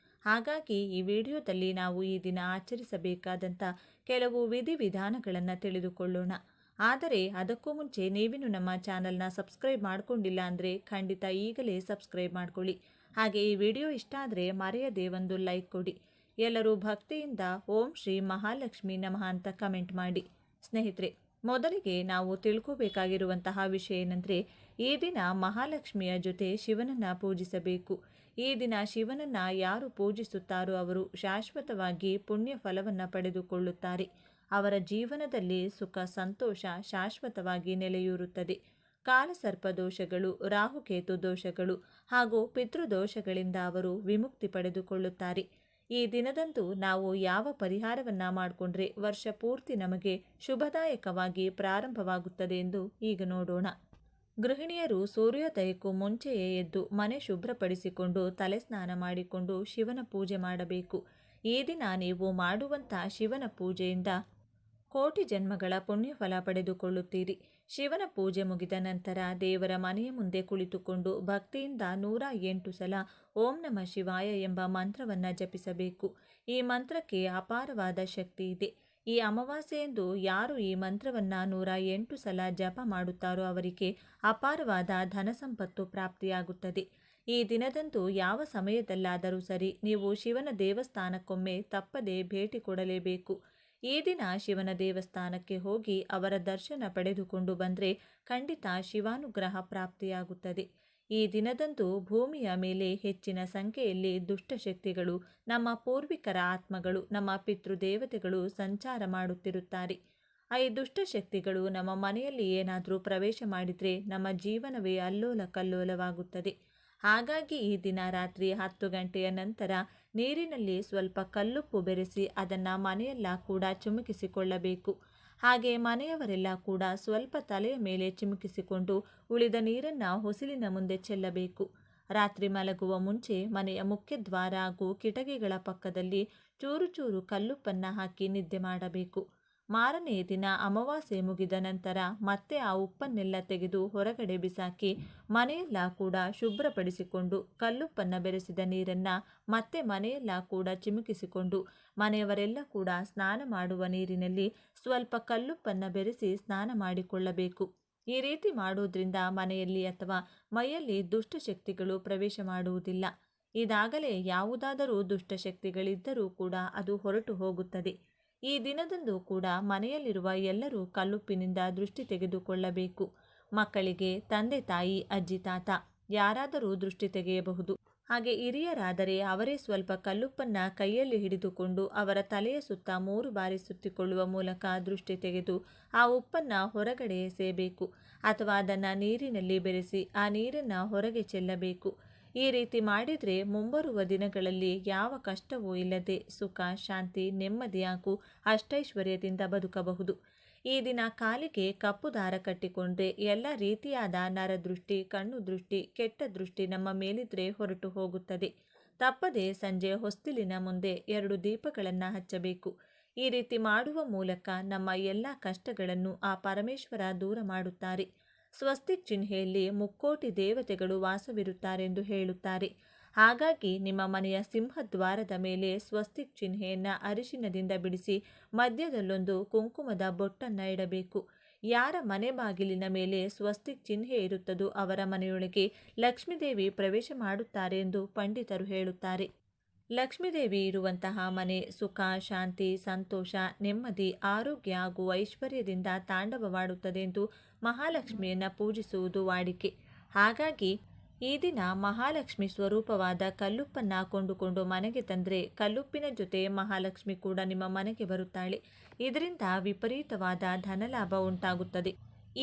[SPEAKER 1] ಹಾಗಾಗಿ ಈ ವಿಡಿಯೋದಲ್ಲಿ ನಾವು ಈ ದಿನ ಆಚರಿಸಬೇಕಾದಂಥ ಕೆಲವು ವಿಧಿವಿಧಾನಗಳನ್ನು ತಿಳಿದುಕೊಳ್ಳೋಣ. ಆದರೆ ಅದಕ್ಕೂ ಮುಂಚೆ ನೀವಿನ್ನು ನಮ್ಮ ಚಾನಲ್ನ ಸಬ್ಸ್ಕ್ರೈಬ್ ಮಾಡಿಕೊಂಡಿಲ್ಲ ಅಂದರೆ ಖಂಡಿತ ಈಗಲೇ ಸಬ್ಸ್ಕ್ರೈಬ್ ಮಾಡ್ಕೊಳ್ಳಿ. ಹಾಗೆ ಈ ವಿಡಿಯೋ ಇಷ್ಟ ಆದರೆ ಮರೆಯದೇ ಒಂದು ಲೈಕ್ ಕೊಡಿ. ಎಲ್ಲರೂ ಭಕ್ತಿಯಿಂದ ಓಂ ಶ್ರೀ ಮಹಾಲಕ್ಷ್ಮಿ ನಮಃ ಅಂತ ಕಮೆಂಟ್ ಮಾಡಿ. ಸ್ನೇಹಿತರೆ, ಮೊದಲಿಗೆ ನಾವು ತಿಳ್ಕೋಬೇಕಾಗಿರುವಂತಹ ವಿಷಯ ಏನಂದರೆ, ಈ ದಿನ ಮಹಾಲಕ್ಷ್ಮಿಯ ಜೊತೆ ಶಿವನನ್ನು ಪೂಜಿಸಬೇಕು. ಈ ದಿನ ಶಿವನನ್ನು ಯಾರು ಪೂಜಿಸುತ್ತಾರೋ ಅವರು ಶಾಶ್ವತವಾಗಿ ಪುಣ್ಯ ಫಲವನ್ನು ಪಡೆದುಕೊಳ್ಳುತ್ತಾರೆ. ಅವರ ಜೀವನದಲ್ಲಿ ಸುಖ ಸಂತೋಷ ಶಾಶ್ವತವಾಗಿ ನೆಲೆಯೂರುತ್ತದೆ. ಕಾಲಸರ್ಪ ದೋಷಗಳು, ರಾಹುಕೇತು ದೋಷಗಳು ಹಾಗೂ ಪಿತೃದೋಷಗಳಿಂದ ಅವರು ವಿಮುಕ್ತಿ ಪಡೆದುಕೊಳ್ಳುತ್ತಾರೆ. ಈ ದಿನದಂದು ನಾವು ಯಾವ ಪರಿಹಾರವನ್ನು ಮಾಡಿಕೊಂಡ್ರೆ ವರ್ಷ ಪೂರ್ತಿ ನಮಗೆ ಶುಭದಾಯಕವಾಗಿ ಪ್ರಾರಂಭವಾಗುತ್ತದೆ ಎಂದು ಈಗ ನೋಡೋಣ. ಗೃಹಿಣಿಯರು ಸೂರ್ಯೋದಯಕ್ಕೂ ಮುಂಚೆಯೇ ಎದ್ದು ಮನೆ ಶುಭ್ರಪಡಿಸಿಕೊಂಡು ತಲೆ ಸ್ನಾನ ಮಾಡಿಕೊಂಡು ಶಿವನ ಪೂಜೆ ಮಾಡಬೇಕು. ಈ ದಿನ ನೀವು ಮಾಡುವಂಥ ಶಿವನ ಪೂಜೆಯಿಂದ ಕೋಟಿ ಜನ್ಮಗಳ ಪುಣ್ಯಫಲ ಪಡೆದುಕೊಳ್ಳುತ್ತೀರಿ. ಶಿವನ ಪೂಜೆ ಮುಗಿದ ನಂತರ ದೇವರ ಮನೆಯ ಮುಂದೆ ಕುಳಿತುಕೊಂಡು ಭಕ್ತಿಯಿಂದ 108 ಸಲ ಓಂ ನಮಃ ಶಿವಾಯ ಎಂಬ ಮಂತ್ರವನ್ನು ಜಪಿಸಬೇಕು. ಈ ಮಂತ್ರಕ್ಕೆ ಅಪಾರವಾದ ಶಕ್ತಿ ಇದೆ. ಈ ಅಮಾವಾಸ್ಯೆಯಂದು ಯಾರು ಈ ಮಂತ್ರವನ್ನು 108 ಸಲ ಜಪ ಮಾಡುತ್ತಾರೋ ಅವರಿಗೆ ಅಪಾರವಾದ ಧನ ಸಂಪತ್ತು ಪ್ರಾಪ್ತಿಯಾಗುತ್ತದೆ. ಈ ದಿನದಂದು ಯಾವ ಸಮಯದಲ್ಲಾದರೂ ಸರಿ ನೀವು ಶಿವನ ದೇವಸ್ಥಾನಕ್ಕೊಮ್ಮೆ ತಪ್ಪದೆ ಭೇಟಿ ಕೊಡಲೇಬೇಕು. ಈ ದಿನ ಶಿವನ ದೇವಸ್ಥಾನಕ್ಕೆ ಹೋಗಿ ಅವರ ದರ್ಶನ ಪಡೆದುಕೊಂಡು ಬಂದರೆ ಖಂಡಿತ ಶಿವಾನುಗ್ರಹ ಪ್ರಾಪ್ತಿಯಾಗುತ್ತದೆ. ಈ ದಿನದಂದು ಭೂಮಿಯ ಮೇಲೆ ಹೆಚ್ಚಿನ ಸಂಖ್ಯೆಯಲ್ಲಿ ದುಷ್ಟಶಕ್ತಿಗಳು, ನಮ್ಮ ಪೂರ್ವಿಕರ ಆತ್ಮಗಳು, ನಮ್ಮ ಪಿತೃದೇವತೆಗಳು ಸಂಚಾರ ಮಾಡುತ್ತಿರುತ್ತಾರೆ. ಈ ದುಷ್ಟಶಕ್ತಿಗಳು ನಮ್ಮ ಮನೆಯಲ್ಲಿ ಏನಾದರೂ ಪ್ರವೇಶ ಮಾಡಿದರೆ ನಮ್ಮ ಜೀವನವೇ ಅಲ್ಲೋಲ ಕಲ್ಲೋಲವಾಗುತ್ತದೆ. ಹಾಗಾಗಿ ಈ ದಿನ ರಾತ್ರಿ 10 ಗಂಟೆಯ ನಂತರ ನೀರಿನಲ್ಲಿ ಸ್ವಲ್ಪ ಕಲ್ಲುಪ್ಪು ಬೆರೆಸಿ ಅದನ್ನು ಮನೆಯೆಲ್ಲ ಕೂಡ ಚಿಮುಕಿಸಿಕೊಳ್ಳಬೇಕು. ಹಾಗೆ ಮನೆಯವರೆಲ್ಲ ಕೂಡ ಸ್ವಲ್ಪ ತಲೆಯ ಮೇಲೆ ಚಿಮುಕಿಸಿಕೊಂಡು ಉಳಿದ ನೀರನ್ನು ಹೊಸಿಲಿನ ಮುಂದೆ ಚೆಲ್ಲಬೇಕು. ರಾತ್ರಿ ಮಲಗುವ ಮುಂಚೆ ಮನೆಯ ಮುಖ್ಯದ್ವಾರ ಹಾಗೂ ಕಿಟಕಿಗಳ ಪಕ್ಕದಲ್ಲಿ ಚೂರು ಚೂರು ಕಲ್ಲುಪ್ಪನ್ನು ಹಾಕಿ ನಿದ್ದೆ ಮಾಡಬೇಕು. ಮಾರನೇ ದಿನ ಅಮಾವಾಸ್ಯೆ ಮುಗಿದ ನಂತರ ಮತ್ತೆ ಆ ಉಪ್ಪನ್ನೆಲ್ಲ ತೆಗೆದು ಹೊರಗಡೆ ಬಿಸಾಕಿ ಮನೆಯೆಲ್ಲ ಕೂಡ ಶುಭ್ರಪಡಿಸಿಕೊಂಡು ಕಲ್ಲುಪ್ಪನ್ನು ಬೆರೆಸಿದ ನೀರನ್ನು ಮತ್ತೆ ಮನೆಯೆಲ್ಲ ಕೂಡ ಚಿಮುಕಿಸಿಕೊಂಡು ಮನೆಯವರೆಲ್ಲ ಕೂಡ ಸ್ನಾನ ಮಾಡುವ ನೀರಿನಲ್ಲಿ ಸ್ವಲ್ಪ ಕಲ್ಲುಪ್ಪನ್ನು ಬೆರೆಸಿ ಸ್ನಾನ ಮಾಡಿಕೊಳ್ಳಬೇಕು. ಈ ರೀತಿ ಮಾಡೋದ್ರಿಂದ ಮನೆಯಲ್ಲಿ ಅಥವಾ ಮೈಯಲ್ಲಿ ದುಷ್ಟಶಕ್ತಿಗಳು ಪ್ರವೇಶ ಮಾಡುವುದಿಲ್ಲ. ಇದಾಗಲೇ ಯಾವುದಾದರೂ ದುಷ್ಟಶಕ್ತಿಗಳಿದ್ದರೂ ಕೂಡ ಅದು ಹೊರಟು ಹೋಗುತ್ತದೆ. ಈ ದಿನದಂದು ಕೂಡ ಮನೆಯಲ್ಲಿರುವ ಎಲ್ಲರೂ ಕಲ್ಲುಪ್ಪಿನಿಂದ ದೃಷ್ಟಿ ತೆಗೆದುಕೊಳ್ಳಬೇಕು. ಮಕ್ಕಳಿಗೆ ತಂದೆ ತಾಯಿ, ಅಜ್ಜಿ ತಾತ ಯಾರಾದರೂ ದೃಷ್ಟಿ ತೆಗೆಯಬಹುದು. ಹಾಗೆ ಹಿರಿಯರಾದರೆ ಅವರೇ ಸ್ವಲ್ಪ ಕಲ್ಲುಪ್ಪನ್ನು ಕೈಯಲ್ಲಿ ಹಿಡಿದುಕೊಂಡು ಅವರ ತಲೆಯ ಸುತ್ತ 3 ಬಾರಿ ಸುತ್ತಿಕೊಳ್ಳುವ ಮೂಲಕ ದೃಷ್ಟಿ ತೆಗೆದು ಆ ಉಪ್ಪನ್ನು ಹೊರಗಡೆ ಎಸೆಯಬೇಕು ಅಥವಾ ಅದನ್ನು ನೀರಿನಲ್ಲಿ ಬೆರೆಸಿ ಆ ನೀರನ್ನು ಹೊರಗೆ ಚೆಲ್ಲಬೇಕು. ಈ ರೀತಿ ಮಾಡಿದರೆ ಮುಂಬರುವ ದಿನಗಳಲ್ಲಿ ಯಾವ ಕಷ್ಟವೂ ಇಲ್ಲದೆ ಸುಖ, ಶಾಂತಿ, ನೆಮ್ಮದಿ ಹಾಗೂ ಅಷ್ಟೈಶ್ವರ್ಯದಿಂದ ಬದುಕಬಹುದು. ಈ ದಿನ ಕಾಲಿಗೆ ಕಪ್ಪು ದಾರ ಕಟ್ಟಿಕೊಂಡ್ರೆ ಎಲ್ಲ ರೀತಿಯಾದ ನರದೃಷ್ಟಿ, ಕಣ್ಣು ದೃಷ್ಟಿ, ಕೆಟ್ಟ ದೃಷ್ಟಿ ನಮ್ಮ ಮೇಲಿದ್ರೆ ಹೊರಟು ಹೋಗುತ್ತದೆ. ತಪ್ಪದೆ ಸಂಜೆ ಹೊಸ್ತಿಲಿನ ಮುಂದೆ 2 ದೀಪಗಳನ್ನು ಹಚ್ಚಬೇಕು. ಈ ರೀತಿ ಮಾಡುವ ಮೂಲಕ ನಮ್ಮ ಎಲ್ಲ ಕಷ್ಟಗಳನ್ನು ಆ ಪರಮೇಶ್ವರ ದೂರ ಮಾಡುತ್ತಾರೆ. ಸ್ವಸ್ತಿಕ್ ಚಿಹ್ನೆಯಲ್ಲಿ ಮುಕ್ಕೋಟಿ ದೇವತೆಗಳು ವಾಸವಿರುತ್ತಾರೆಂದು ಹೇಳುತ್ತಾರೆ. ಹಾಗಾಗಿ ನಿಮ್ಮ ಮನೆಯ ಸಿಂಹದ್ವಾರದ ಮೇಲೆ ಸ್ವಸ್ತಿಕ್ ಚಿಹ್ನೆಯನ್ನು ಅರಿಶಿನದಿಂದ ಬಿಡಿಸಿ ಮಧ್ಯದಲ್ಲೊಂದು ಕುಂಕುಮದ ಬೊಟ್ಟನ್ನು ಇಡಬೇಕು. ಯಾರ ಮನೆ ಬಾಗಿಲಿನ ಮೇಲೆ ಸ್ವಸ್ತಿಕ್ ಚಿಹ್ನೆ ಇರುತ್ತದೋ ಅವರ ಮನೆಯೊಳಗೆ ಲಕ್ಷ್ಮೀದೇವಿ ಪ್ರವೇಶ ಮಾಡುತ್ತಾರೆ ಎಂದು ಪಂಡಿತರು ಹೇಳುತ್ತಾರೆ. ಲಕ್ಷ್ಮೀದೇವಿ ಇರುವಂತಹ ಮನೆ ಸುಖ, ಶಾಂತಿ, ಸಂತೋಷ, ನೆಮ್ಮದಿ, ಆರೋಗ್ಯ ಹಾಗೂ ಐಶ್ವರ್ಯದಿಂದ ತಾಂಡವವಾಡುತ್ತದೆ ಎಂದು ಮಹಾಲಕ್ಷ್ಮಿಯನ್ನು ಪೂಜಿಸುವುದು ವಾಡಿಕೆ. ಹಾಗಾಗಿ ಈ ದಿನ ಮಹಾಲಕ್ಷ್ಮಿ ಸ್ವರೂಪವಾದ ಕಲ್ಲುಪ್ಪನ್ನು ಕೊಂಡುಕೊಂಡು ಮನೆಗೆ ತಂದರೆ ಕಲ್ಲುಪ್ಪಿನ ಜೊತೆ ಮಹಾಲಕ್ಷ್ಮಿ ಕೂಡ ನಿಮ್ಮ ಮನೆಗೆ ಬರುತ್ತಾಳೆ. ಇದರಿಂದ ವಿಪರೀತವಾದ ಧನಲಾಭ ಉಂಟಾಗುತ್ತದೆ.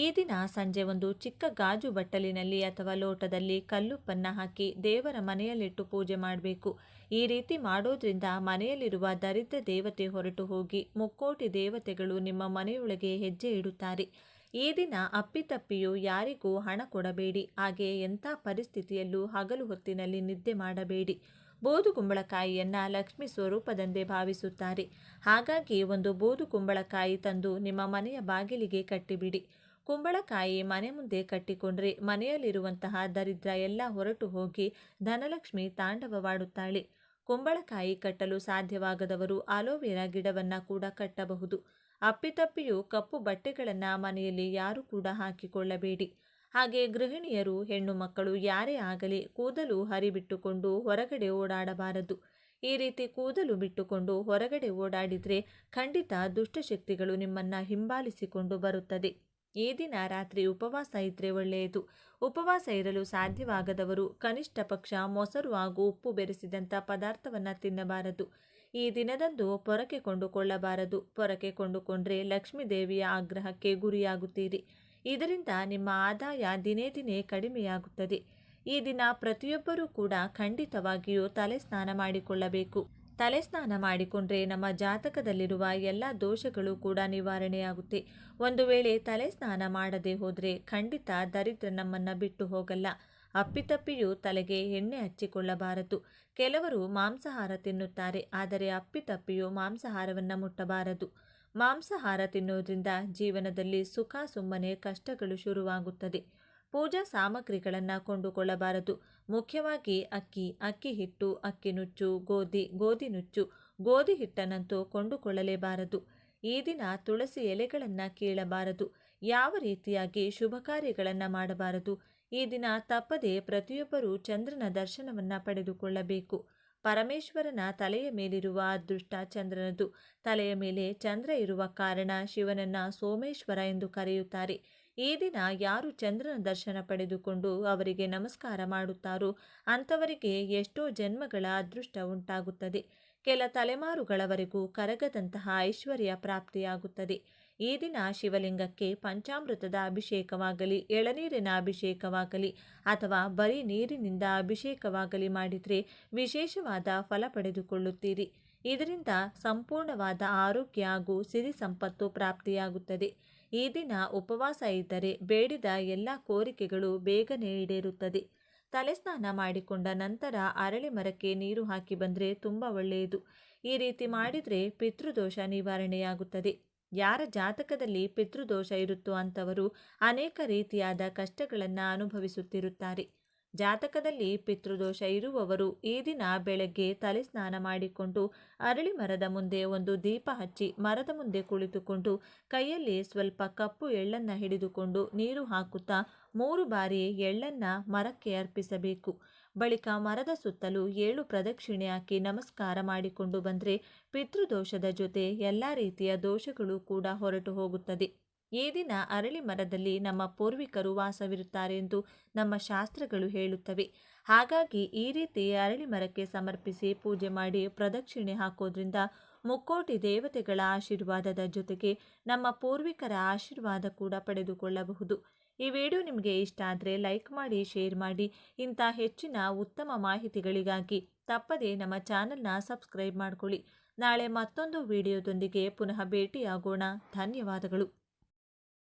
[SPEAKER 1] ಈ ದಿನ ಸಂಜೆ ಒಂದು ಚಿಕ್ಕ ಗಾಜು ಬಟ್ಟಲಿನಲ್ಲಿ ಅಥವಾ ಲೋಟದಲ್ಲಿ ಕಲ್ಲುಪ್ಪನ್ನು ಹಾಕಿ ದೇವರ ಮನೆಯಲ್ಲಿಟ್ಟು ಪೂಜೆ ಮಾಡಬೇಕು. ಈ ರೀತಿ ಮಾಡೋದ್ರಿಂದ ಮನೆಯಲ್ಲಿರುವ ದರಿದ್ರ ದೇವತೆ ಹೊರಟು ಹೋಗಿ ಮುಕ್ಕೋಟಿ ದೇವತೆಗಳು ನಿಮ್ಮ ಮನೆಯೊಳಗೆ ಹೆಜ್ಜೆ ಇಡುತ್ತಾರೆ. ಈ ದಿನ ಅಪ್ಪಿತಪ್ಪಿಯೂ ಯಾರಿಗೂ ಹಣ ಕೊಡಬೇಡಿ. ಹಾಗೆ ಎಂಥ ಪರಿಸ್ಥಿತಿಯಲ್ಲೂ ಹಗಲು ಹೊತ್ತಿನಲ್ಲಿ ನಿದ್ದೆ ಮಾಡಬೇಡಿ. ಬೂದು ಕುಂಬಳಕಾಯಿಯನ್ನು ಲಕ್ಷ್ಮಿ ಸ್ವರೂಪದಂದೇ ಭಾವಿಸುತ್ತಾರೆ. ಹಾಗಾಗಿ ಒಂದು ಬೂದು ಕುಂಬಳಕಾಯಿ ತಂದು ನಿಮ್ಮ ಮನೆಯ ಬಾಗಿಲಿಗೆ ಕಟ್ಟಿಬಿಡಿ. ಕುಂಬಳಕಾಯಿ ಮನೆ ಮುಂದೆ ಕಟ್ಟಿಕೊಂಡ್ರೆ ಮನೆಯಲ್ಲಿರುವಂತಹ ದರಿದ್ರ ಎಲ್ಲ ಹೊರಟು ಹೋಗಿ ಧನಲಕ್ಷ್ಮಿ ತಾಂಡವವಾಡುತ್ತಾಳೆ. ಕುಂಬಳಕಾಯಿ ಕಟ್ಟಲು ಸಾಧ್ಯವಾಗದವರು ಅಲೋವೆರಾ ಗಿಡವನ್ನು ಕೂಡ ಕಟ್ಟಬಹುದು. ಅಪ್ಪಿತಪ್ಪಿಯೂ ಕಪ್ಪು ಬಟ್ಟೆಗಳನ್ನು ಮನೆಯಲ್ಲಿ ಯಾರೂ ಕೂಡ ಹಾಕಿಕೊಳ್ಳಬೇಡಿ. ಹಾಗೆ ಗೃಹಿಣಿಯರು, ಹೆಣ್ಣು ಮಕ್ಕಳು ಯಾರೇ ಆಗಲಿ ಕೂದಲು ಹರಿಬಿಟ್ಟುಕೊಂಡು ಹೊರಗಡೆ ಓಡಾಡಬಾರದು. ಈ ರೀತಿ ಕೂದಲು ಬಿಟ್ಟುಕೊಂಡು ಹೊರಗಡೆ ಓಡಾಡಿದರೆ ಖಂಡಿತ ದುಷ್ಟಶಕ್ತಿಗಳು ನಿಮ್ಮನ್ನು ಹಿಂಬಾಲಿಸಿಕೊಂಡು ಬರುತ್ತದೆ. ಈ ದಿನ ರಾತ್ರಿ ಉಪವಾಸ ಇದ್ದರೆ ಒಳ್ಳೆಯದು. ಉಪವಾಸ ಇರಲು ಸಾಧ್ಯವಾಗದವರು ಕನಿಷ್ಠ ಪಕ್ಷ ಮೊಸರು ಹಾಗೂ ಉಪ್ಪು ಬೆರೆಸಿದಂಥ ಪದಾರ್ಥವನ್ನು ತಿನ್ನಬಾರದು. ಈ ದಿನದಂದು ಪೊರಕೆ ಕೊಂಡುಕೊಳ್ಳಬಾರದು. ಪೊರಕೆ ಕೊಂಡುಕೊಂಡ್ರೆ ಲಕ್ಷ್ಮೀ ದೇವಿಯ ಆಗ್ರಹಕ್ಕೆ ಗುರಿಯಾಗುತ್ತೀರಿ. ಇದರಿಂದ ನಿಮ್ಮ ಆದಾಯ ದಿನೇ ದಿನೇ ಕಡಿಮೆಯಾಗುತ್ತದೆ. ಈ ದಿನ ಪ್ರತಿಯೊಬ್ಬರೂ ಕೂಡ ಖಂಡಿತವಾಗಿಯೂ ತಲೆ ಸ್ನಾನ ಮಾಡಿಕೊಳ್ಳಬೇಕು. ತಲೆ ಸ್ನಾನ ಮಾಡಿಕೊಂಡ್ರೆ ನಮ್ಮ ಜಾತಕದಲ್ಲಿರುವ ಎಲ್ಲ ದೋಷಗಳು ಕೂಡ ನಿವಾರಣೆಯಾಗುತ್ತೆ. ಒಂದು ವೇಳೆ ತಲೆ ಸ್ನಾನ ಮಾಡದೆ ಹೋದರೆ ಖಂಡಿತ ದರಿದ್ರ ನಮ್ಮನ್ನು ಬಿಟ್ಟು ಹೋಗಲ್ಲ. ಅಪ್ಪಿತಪ್ಪಿಯೂ ತಲೆಗೆ ಎಣ್ಣೆ ಹಚ್ಚಿಕೊಳ್ಳಬಾರದು. ಕೆಲವರು ಮಾಂಸಾಹಾರ ತಿನ್ನುತ್ತಾರೆ, ಆದರೆ ಅಪ್ಪಿತಪ್ಪಿಯೂ ಮಾಂಸಾಹಾರವನ್ನು ಮುಟ್ಟಬಾರದು. ಮಾಂಸಾಹಾರ ತಿನ್ನೋದ್ರಿಂದ ಜೀವನದಲ್ಲಿ ಸುಖ ಸುಮ್ಮನೆ ಕಷ್ಟಗಳು ಶುರುವಾಗುತ್ತದೆ. ಪೂಜಾ ಸಾಮಗ್ರಿಗಳನ್ನು ಕೊಂಡುಕೊಳ್ಳಬಾರದು. ಮುಖ್ಯವಾಗಿ ಅಕ್ಕಿ ಹಿಟ್ಟು, ಅಕ್ಕಿ ನುಚ್ಚು, ಗೋಧಿ ನುಚ್ಚು, ಗೋಧಿ ಹಿಟ್ಟನ್ನಂತೂ ಕೊಂಡುಕೊಳ್ಳಲೇಬಾರದು. ಈ ದಿನ ತುಳಸಿ ಎಲೆಗಳನ್ನು ಕೀಳಬಾರದು. ಯಾವ ರೀತಿಯಾಗಿ ಶುಭ ಕಾರ್ಯಗಳನ್ನು ಮಾಡಬಾರದು. ಈ ದಿನ ತಪ್ಪದೆ ಪ್ರತಿಯೊಬ್ಬರೂ ಚಂದ್ರನ ದರ್ಶನವನ್ನು ಪಡೆದುಕೊಳ್ಳಬೇಕು. ಪರಮೇಶ್ವರನ ತಲೆಯ ಮೇಲಿರುವ ಅದೃಷ್ಟ ಚಂದ್ರನದು. ತಲೆಯ ಮೇಲೆ ಚಂದ್ರ ಇರುವ ಕಾರಣ ಶಿವನನ್ನ ಸೋಮೇಶ್ವರ ಎಂದು ಕರೆಯುತ್ತಾರೆ. ಈ ದಿನ ಯಾರು ಚಂದ್ರನ ದರ್ಶನ ಪಡೆದುಕೊಂಡು ಅವರಿಗೆ ನಮಸ್ಕಾರ ಮಾಡುತ್ತಾರೋ ಅಂಥವರಿಗೆ ಎಷ್ಟೋ ಜನ್ಮಗಳ ಅದೃಷ್ಟ ಉಂಟಾಗುತ್ತದೆ. ಕೆಲ ತಲೆಮಾರುಗಳವರೆಗೂ ಕರಗದಂತಹ ಐಶ್ವರ್ಯ ಪ್ರಾಪ್ತಿಯಾಗುತ್ತದೆ. ಈ ದಿನ ಶಿವಲಿಂಗಕ್ಕೆ ಪಂಚಾಮೃತದ ಅಭಿಷೇಕವಾಗಲಿ, ಎಳನೀರಿನ ಅಭಿಷೇಕವಾಗಲಿ ಅಥವಾ ಬರೀ ನೀರಿನಿಂದ ಅಭಿಷೇಕವಾಗಲಿ ಮಾಡಿದರೆ ವಿಶೇಷವಾದ ಫಲ ಪಡೆದುಕೊಳ್ಳುತ್ತೀರಿ. ಇದರಿಂದ ಸಂಪೂರ್ಣವಾದ ಆರೋಗ್ಯ ಹಾಗೂ ಸಿರಿ ಸಂಪತ್ತು ಪ್ರಾಪ್ತಿಯಾಗುತ್ತದೆ. ಈ ದಿನ ಉಪವಾಸ ಇದ್ದರೆ ಬೇಡಿದ ಎಲ್ಲ ಕೋರಿಕೆಗಳು ಬೇಗನೆ ಈಡೇರುತ್ತದೆ. ತಲೆಸ್ನಾನ ಮಾಡಿಕೊಂಡ ನಂತರ ಅರಳಿ ಮರಕ್ಕೆ ನೀರು ಹಾಕಿ ಬಂದರೆ ತುಂಬ ಒಳ್ಳೆಯದು. ಈ ರೀತಿ ಮಾಡಿದರೆ ಪಿತೃದೋಷ ನಿವಾರಣೆಯಾಗುತ್ತದೆ. ಯಾರ ಜಾತಕದಲ್ಲಿ ಪಿತೃದೋಷ ಇರುತ್ತೋ ಅಂಥವರು ಅನೇಕ ರೀತಿಯಾದ ಕಷ್ಟಗಳನ್ನು ಅನುಭವಿಸುತ್ತಿರುತ್ತಾರೆ. ಜಾತಕದಲ್ಲಿ ಪಿತೃದೋಷ ಇರುವವರು ಈ ದಿನ ಬೆಳಗ್ಗೆ ತಲೆ ಸ್ನಾನ ಮಾಡಿಕೊಂಡು ಅರಳಿ ಮರದ ಮುಂದೆ ಒಂದು ದೀಪ ಹಚ್ಚಿ ಮರದ ಮುಂದೆ ಕುಳಿತುಕೊಂಡು ಕೈಯಲ್ಲಿ ಸ್ವಲ್ಪ ಕಪ್ಪು ಎಳ್ಳನ್ನು ಹಿಡಿದುಕೊಂಡು ನೀರು ಹಾಕುತ್ತಾ 3 ಬಾರಿ ಎಳ್ಳನ್ನು ಮರಕ್ಕೆ ಅರ್ಪಿಸಬೇಕು. ಬಳಿಕ ಮರದ ಸುತ್ತಲೂ 7 ಪ್ರದಕ್ಷಿಣೆ ಹಾಕಿ ನಮಸ್ಕಾರ ಮಾಡಿಕೊಂಡು ಬಂದರೆ ಪಿತೃದೋಷದ ಜೊತೆ ಎಲ್ಲ ರೀತಿಯ ದೋಷಗಳು ಕೂಡ ಹೊರಟು ಹೋಗುತ್ತದೆ. ಈ ದಿನ ಅರಳಿ ಮರದಲ್ಲಿ ನಮ್ಮ ಪೂರ್ವಿಕರು ವಾಸವಿರುತ್ತಾರೆ ಎಂದು ನಮ್ಮ ಶಾಸ್ತ್ರಗಳು ಹೇಳುತ್ತವೆ. ಹಾಗಾಗಿ ಈ ರೀತಿ ಅರಳಿ ಮರಕ್ಕೆ ಸಮರ್ಪಿಸಿ ಪೂಜೆ ಮಾಡಿ ಪ್ರದಕ್ಷಿಣೆ ಹಾಕೋದ್ರಿಂದ ಮುಕ್ಕೋಟಿ ದೇವತೆಗಳ ಆಶೀರ್ವಾದದ ಜೊತೆಗೆ ನಮ್ಮ ಪೂರ್ವಿಕರ ಆಶೀರ್ವಾದ ಕೂಡ ಪಡೆದುಕೊಳ್ಳಬಹುದು. ಈ ವಿಡಿಯೋ ನಿಮಗೆ ಇಷ್ಟ ಆದರೆ ಲೈಕ್ ಮಾಡಿ, ಶೇರ್ ಮಾಡಿ. ಇಂಥ ಹೆಚ್ಚಿನ ಉತ್ತಮ ಮಾಹಿತಿಗಳಿಗಾಗಿ ತಪ್ಪದೇ ನಮ್ಮ ಚಾನಲ್ನ ಸಬ್ಸ್ಕ್ರೈಬ್ ಮಾಡಿಕೊಳ್ಳಿ. ನಾಳೆ ಮತ್ತೊಂದು ವಿಡಿಯೋದೊಂದಿಗೆ ಪುನಃ ಭೇಟಿಯಾಗೋಣ. ಧನ್ಯವಾದಗಳು.